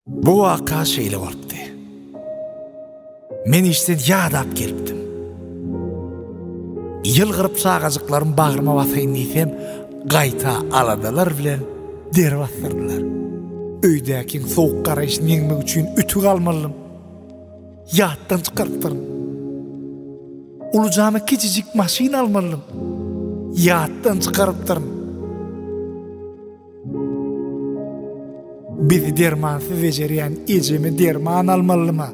Bu vaka şeýle bolupdy. Men işten ýadap gelipdim. Yılgırıp sağacıklarım bağırma batayın diýsem, gaýta aladalar bilen der bastyrdylar. Öýdäkiň soğuk garaýyşyny ýeňmek üçin ütü almalym. Ýatdan çykartdym. Ulujama kiçijik maşina almalym. Ýatdan çykarypdym. Bizi dermansyz ejerýän ejeme derman almalyma.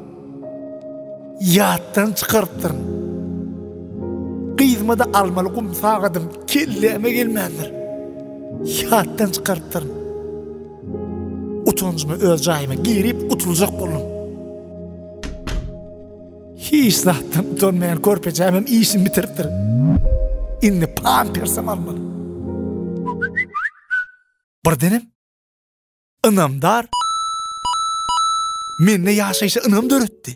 Ýatdan çykarypdym. Gyzmada almaly gumsagadym, kelleme gelmändir. Ýatdan çykarypdym. Utanjymy öz jaýyma girip utuljak boldum. Hiç zatdan utanmayan körpejämem işini bitiripdir. Indi pampersam almaly. Birdenem ınamdar menne ýaşaýşy ınam döretdi.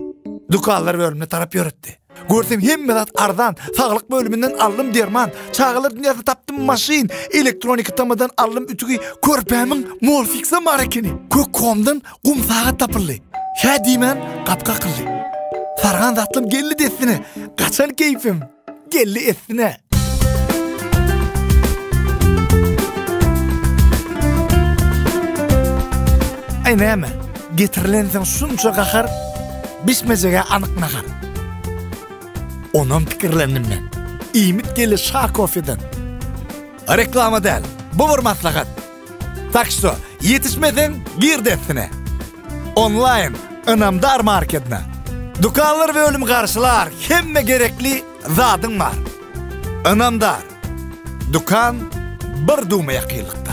Dukanlar bölümüne tarap yöretdi. Görsem hemme zat ardan, sağlık bölümünden aldım derman, çağılar dünyada taptım maşin, elektronika tamadan aldım ütügü, körpämin mol fiksa marekini. Kök komdan gumsağa tapıldı. Ya diýmän kapka kıldı. Sargan zatlım gelli desine, kaçan keyfim, gelli esine. Ay näme, getirilensen şunça gahar, bismejege anyk nahar. Onam pikirlendim men. İmit geli Şakof'dan. Reklama del. Bu bir maslahat. Tak što, yetişmeden gir desine. Online, Inamdar marketine. Dukanlar ve ölüm karşılar, hemme gerekli zadın var. Inamdar. Dukan bir duma yakıylık.